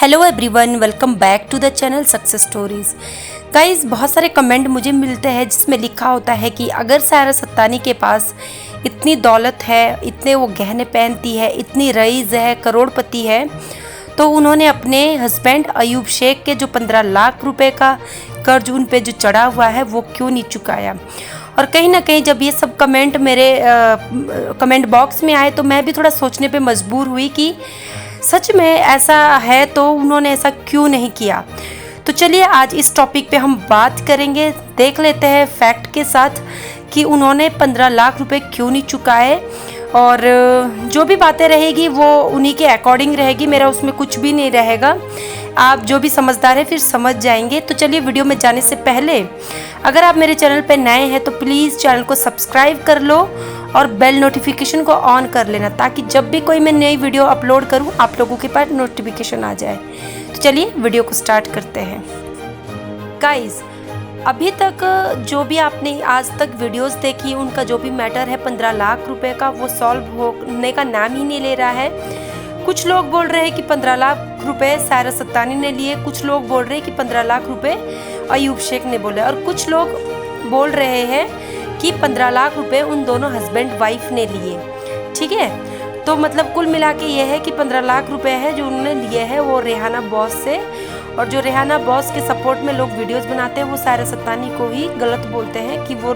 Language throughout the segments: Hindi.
Hello everyone, welcome back to the channel success stories. Guys, बहुत सारे कमेंट मुझे मिलते हैं जिसमें लिखा होता है कि अगर सायरा सत्तानी के पास इतनी दौलत है, इतने वो गहने पहनती है, इतनी रईस है, करोड़पति है, तो उन्होंने अपने हस्बैंड अयूब शेख के जो 15 लाख रुपए का कर्ज उन पे जो चढ़ा हुआ है वो क्यों नहीं चुकाया। और कहीं ना कहीं जब ये सब कमेंट मेरे कमेंट बॉक्स में आए तो मैं भी थोड़ा सोचने पे मजबूर हुई कि सच में ऐसा है तो उन्होंने ऐसा क्यों नहीं किया। तो चलिए आज इस टॉपिक पे हम बात करेंगे, देख लेते हैं फैक्ट के साथ कि उन्होंने 15 लाख रुपए क्यों नहीं चुकाए। और जो भी बातें रहेगी वो उन्हीं के अकॉर्डिंग रहेगी, मेरा उसमें कुछ भी नहीं रहेगा। आप जो भी समझदार है फिर समझ जाएंगे। तो चलिए वीडियो में जाने से पहले अगर आप मेरे चैनल पे नए हैं तो प्लीज़ चैनल को सब्सक्राइब कर लो और बेल नोटिफिकेशन को ऑन कर लेना, ताकि जब भी कोई मैं नई वीडियो अपलोड करूं आप लोगों के पास नोटिफिकेशन आ जाए। तो चलिए वीडियो को स्टार्ट करते हैं। गाइस, अभी तक जो भी आपने आज तक वीडियोस देखी उनका जो भी मैटर है 15 लाख रुपए का वो सॉल्व होने का नाम ही नहीं ले रहा है। कुछ लोग बोल रहे हैं कि 15 लाख रुपए सायरा सत्तानी ने लिए, कुछ लोग बोल रहे हैं कि 15 लाख रुपए अयूब शेख ने बोले, और कुछ लोग बोल रहे हैं कि 15 लाख रुपए उन दोनों हस्बैंड वाइफ ने लिए। ठीक है, तो मतलब कुल मिला के ये है कि 15 लाख रुपए है जो उन्होंने लिए हैं वो रेहाना बॉस से, और जो रेहाना बॉस के सपोर्ट में लोग वीडियोस बनाते हैं वो सायरा सत्तानी को ही गलत बोलते हैं कि वो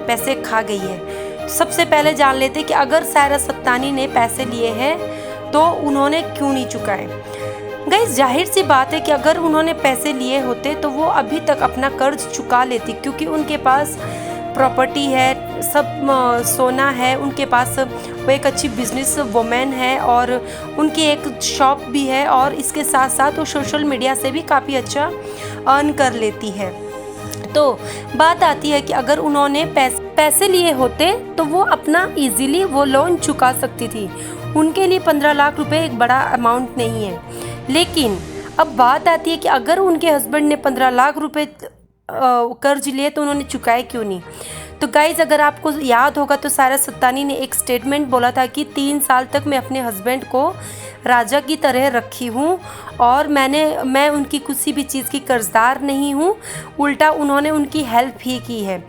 पैसे खा गई है। सबसे पहले जान लेते हैं कि अगर सायरा सत्तानी ने पैसे लिए हैं तो उन्होंने क्यों नहीं चुकाए। गाइस, जाहिर सी बात है कि अगर उन्होंने पैसे लिए होते तो वो अभी तक अपना कर्ज चुका लेती, क्योंकि उनके पास प्रॉपर्टी है, सब सोना है उनके पास, वो एक अच्छी बिजनेस वुमेन है और उनकी एक शॉप भी है, और इसके साथ साथ वो सोशल मीडिया से भी काफ़ी अच्छा अर्न कर लेती है। तो बात आती है कि अगर उन्होंने पैसे लिए होते तो वो अपना इजीली वो लोन चुका सकती थी। उनके लिए 15 लाख रुपए एक बड़ा अमाउंट नहीं है। लेकिन अब बात आती है कि अगर उनके हस्बैंड ने 15 लाख रुपए कर्ज लिए तो उन्होंने चुकाए क्यों नहीं। तो गाइज, अगर आपको याद होगा तो सायरा सत्तानी ने एक स्टेटमेंट बोला था कि 3 साल तक मैं अपने हस्बैंड को राजा की तरह रखी हूँ और मैं उनकी किसी भी चीज़ की कर्जदार नहीं हूँ, उल्टा उन्होंने उनकी हेल्प ही की है।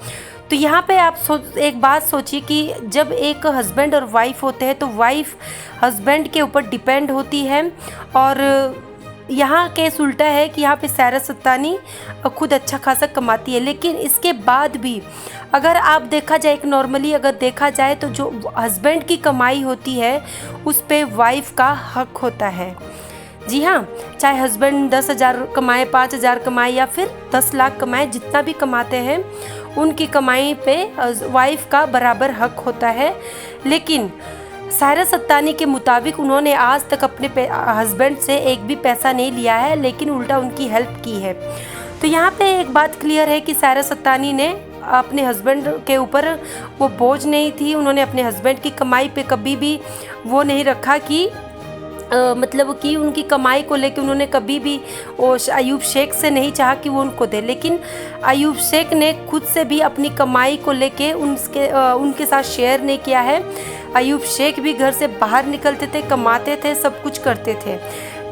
तो यहाँ पे आप एक बात सोचिए कि जब एक हस्बैंड और वाइफ होते हैं तो वाइफ हस्बैंड के ऊपर डिपेंड होती है, और यहाँ केस उल्टा है कि यहाँ पे सायरा सत्तानी खुद अच्छा खासा कमाती है। लेकिन इसके बाद भी अगर आप देखा जाए, एक नॉर्मली अगर देखा जाए तो जो हस्बैंड की कमाई होती है उस पे वाइफ का हक होता है। जी हाँ, चाहे हस्बैंड 10,000 कमाए, 5,000 कमाए या फिर 10 लाख कमाए, जितना भी कमाते हैं उनकी कमाई पे वाइफ का बराबर हक होता है। लेकिन सायरा सत्तानी के मुताबिक उन्होंने आज तक अपने हस्बैंड से एक भी पैसा नहीं लिया है, लेकिन उल्टा उनकी हेल्प की है। तो यहाँ पे एक बात क्लियर है कि सायरा सत्तानी ने अपने हस्बैंड के ऊपर वो बोझ नहीं थी। उन्होंने अपने हस्बैंड की कमाई पे कभी भी वो नहीं रखा कि मतलब कि उनकी कमाई को लेकर उन्होंने कभी भी वो अयूब शेख से नहीं चाहा कि वो उनको दे। लेकिन अयूब शेख ने खुद से भी अपनी कमाई को लेके उनके साथ शेयर नहीं किया है। अयूब शेख भी घर से बाहर निकलते थे, कमाते थे, सब कुछ करते थे।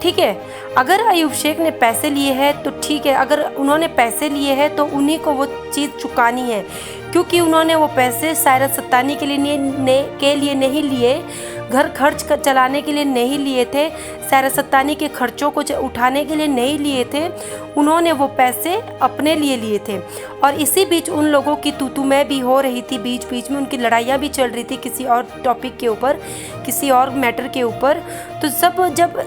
ठीक है, अगर अयूब शेख ने पैसे लिए हैं तो ठीक है, अगर उन्होंने पैसे लिए हैं तो उन्हीं को वो चीज़ चुकानी है, क्योंकि उन्होंने वो पैसे सायरा सत्तानी के लिए नहीं लिए, घर खर्च चलाने के लिए नहीं लिए थे, सायरा सत्तानी के खर्चों को उठाने के लिए नहीं लिए थे, उन्होंने वो पैसे अपने लिए थे। और इसी बीच उन लोगों की तू मैं भी हो रही थी, बीच बीच में उनकी लड़ाइयाँ भी चल रही थी किसी और टॉपिक के ऊपर, किसी और मैटर के ऊपर। तो जब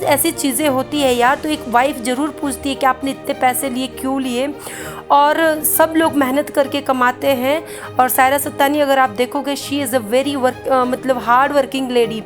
ऐसी चीज़ें होती है यार, तो एक वाइफ ज़रूर पूछती है कि आपने इतने पैसे लिए, क्यों लिए। और सब लोग मेहनत करके कमाते हैं, और सायरा सत्तानी अगर आप देखोगे शी इज़ अ वेरी मतलब हार्ड वर्किंग लेडी।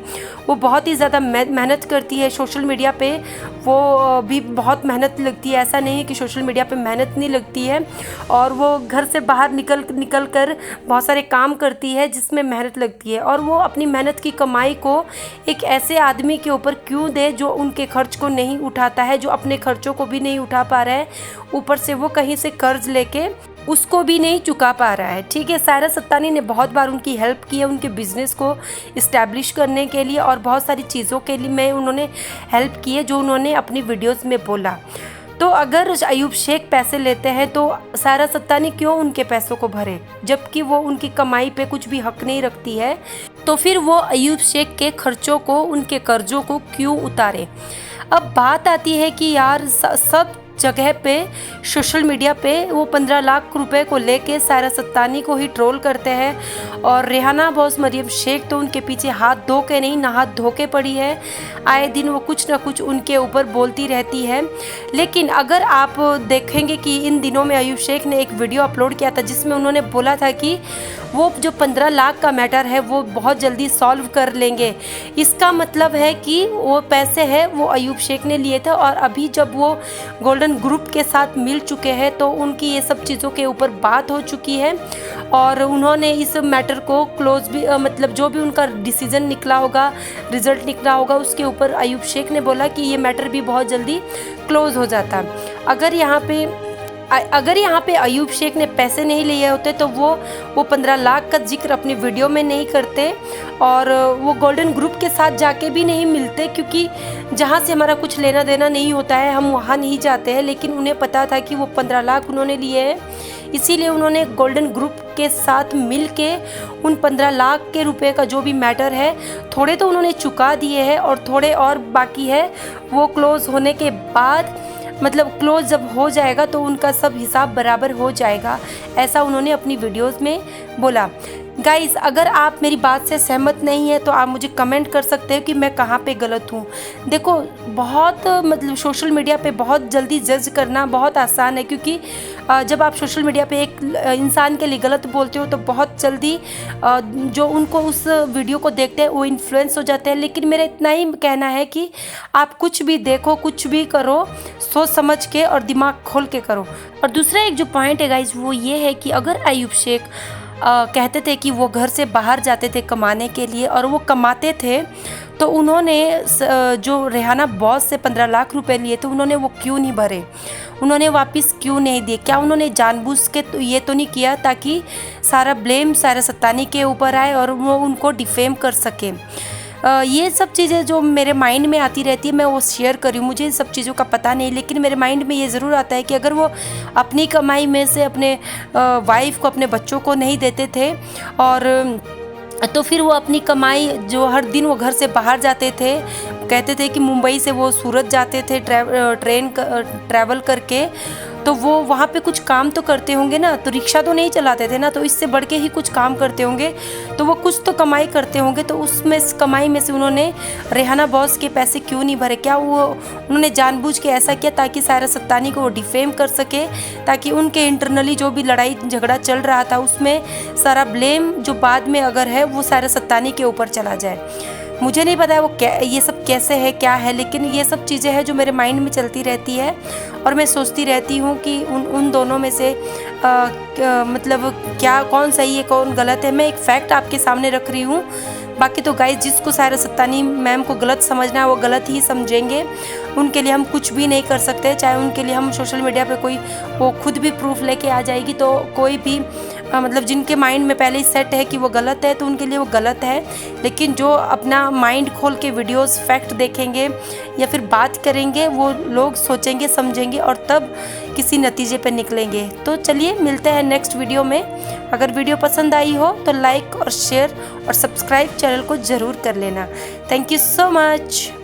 वो बहुत ही ज़्यादा मेहनत करती है। सोशल मीडिया पे वो भी बहुत मेहनत लगती है, ऐसा नहीं है कि सोशल मीडिया पे मेहनत नहीं लगती है। और वो घर से बाहर निकल कर बहुत सारे काम करती है जिसमें मेहनत लगती है, और वो अपनी मेहनत की कमाई को एक ऐसे आदमी के ऊपर क्यों दे जो उनके खर्च को नहीं उठाता है, जो अपने खर्चों को भी नहीं उठा पा रहा है, ऊपर से वो कहीं से कर्ज लेके उसको भी नहीं चुका पा रहा है। ठीक है, सायरा सत्तानी ने बहुत बार उनकी हेल्प की है उनके बिज़नेस को इस्टेब्लिश करने के लिए, और बहुत सारी चीज़ों के लिए में उन्होंने हेल्प की है जो उन्होंने अपनी वीडियोस में बोला। तो अगर अयूब शेख पैसे लेते हैं तो सायरा सत्तानी क्यों उनके पैसों को भरे, जबकि वो उनकी कमाई पे कुछ भी हक नहीं रखती है। तो फिर वो अयूब शेख के खर्चों को, उनके कर्जों को क्यों उतारे। अब बात आती है कि यार सब जगह पे सोशल मीडिया पे वो 15 लाख रुपए को लेके सायरा सत्तानी को ही ट्रोल करते हैं, और रेहाना बॉस मरियम शेख तो उनके पीछे हाथ धो के नहीं नहा धो के पड़ी है। आए दिन वो कुछ ना कुछ उनके ऊपर बोलती रहती है। लेकिन अगर आप देखेंगे कि इन दिनों में अयूब शेख ने एक वीडियो अपलोड किया था जिसमें उन्होंने बोला था कि वो जो 15 लाख का मैटर है वो बहुत जल्दी सॉल्व कर लेंगे। इसका मतलब है कि वो पैसे हैं वो अयूब शेख ने लिए थे, और अभी जब वो गोल्डन ग्रुप के साथ मिल चुके हैं तो उनकी ये सब चीज़ों के ऊपर बात हो चुकी है, और उन्होंने इस मैटर को क्लोज भी मतलब जो भी उनका डिसीजन निकला होगा, रिजल्ट निकला होगा, उसके ऊपर अयूब शेख ने बोला कि ये मैटर भी बहुत जल्दी क्लोज हो जाता। अगर यहाँ पे अयूब शेख ने पैसे नहीं लिए होते तो वो 15 लाख का जिक्र अपनी वीडियो में नहीं करते, और वो गोल्डन ग्रुप के साथ जाके भी नहीं मिलते, क्योंकि जहाँ से हमारा कुछ लेना देना नहीं होता है हम वहाँ नहीं जाते हैं। लेकिन उन्हें पता था कि वो 15 लाख उन्होंने लिए हैं, इसीलिए उन्होंने गोल्डन ग्रुप के साथ मिल के उन 15 लाख के रुपए का जो भी मैटर है थोड़े तो उन्होंने चुका दिए हैं, और थोड़े और बाकी है। वो क्लोज होने के बाद मतलब क्लोज जब हो जाएगा तो उनका सब हिसाब बराबर हो जाएगा, ऐसा उन्होंने अपनी वीडियोस में बोला। गाइस, अगर आप मेरी बात से सहमत नहीं है तो आप मुझे कमेंट कर सकते हो कि मैं कहाँ पे गलत हूँ। देखो, बहुत मतलब सोशल मीडिया पे बहुत जल्दी जज करना बहुत आसान है, क्योंकि जब आप सोशल मीडिया पे एक इंसान के लिए गलत बोलते हो तो बहुत जल्दी जो उनको उस वीडियो को देखते हैं वो इन्फ्लुएंस हो जाते हैं। लेकिन मेरा इतना ही कहना है कि आप कुछ भी देखो, कुछ भी करो, सोच समझ के और दिमाग खोल के करो। और दूसरा एक जो पॉइंट है गाइज वो ये है कि अगर अयूब शेख कहते थे कि वो घर से बाहर जाते थे कमाने के लिए और वो कमाते थे, तो उन्होंने जो रेहाना बॉस से 15 लाख रुपए लिए थे उन्होंने वो क्यों नहीं भरे, उन्होंने वापस क्यों नहीं दिए। क्या उन्होंने जानबूझ के तो ये तो नहीं किया ताकि सारा ब्लेम सायरा सत्तानी के ऊपर आए और वो उनको डिफेम कर सके। ये सब चीज़ें जो मेरे माइंड में आती रहती है मैं वो शेयर करी हूँ। मुझे इन सब चीज़ों का पता नहीं, लेकिन मेरे माइंड में ये ज़रूर आता है कि अगर वो अपनी कमाई में से अपने वाइफ को, अपने बच्चों को नहीं देते थे, और तो फिर वो अपनी कमाई जो हर दिन वो घर से बाहर जाते थे, कहते थे कि मुंबई से वो सूरत जाते थे ट्रेन ट्रैवल करके, तो वो वहाँ पे कुछ काम तो करते होंगे ना, तो रिक्शा तो नहीं चलाते थे ना, तो इससे बढ़ के ही कुछ काम करते होंगे, तो वो कुछ तो कमाई करते होंगे। तो उसमें कमाई में से उन्होंने रेहाना बॉस के पैसे क्यों नहीं भरे? क्या वो उन्होंने जानबूझ के ऐसा किया ताकि सायरा सत्तानी को वो डिफेम कर सके, ताकि उनके इंटरनली जो भी लड़ाई झगड़ा चल रहा था उसमें सारा ब्लेम जो बाद में अगर है वो सायरा सत्तानी के ऊपर चला जाए। मुझे नहीं पता है वो क्या, ये सब कैसे है क्या है, लेकिन ये सब चीज़ें हैं जो मेरे माइंड में चलती रहती है और मैं सोचती रहती हूँ कि उन दोनों में से मतलब क्या, कौन सही है कौन गलत है। मैं एक फैक्ट आपके सामने रख रही हूँ। बाकी तो गाइस, जिसको सायरा सत्तानी मैम को गलत समझना है वो गलत ही समझेंगे, उनके लिए हम कुछ भी नहीं कर सकते। चाहे उनके लिए हम सोशल मीडिया पे कोई वो खुद भी प्रूफ लेके आ जाएगी, तो कोई भी मतलब जिनके माइंड में पहले ही सेट है कि वो गलत है तो उनके लिए वो गलत है। लेकिन जो अपना माइंड खोल के वीडियोस फैक्ट देखेंगे या फिर बात करेंगे वो लोग सोचेंगे समझेंगे और तब किसी नतीजे पे निकलेंगे। तो चलिए मिलते हैं नेक्स्ट वीडियो में। अगर वीडियो पसंद आई हो तो लाइक और शेयर और सब्सक्राइब चैनल को ज़रूर कर लेना। Thank you so much.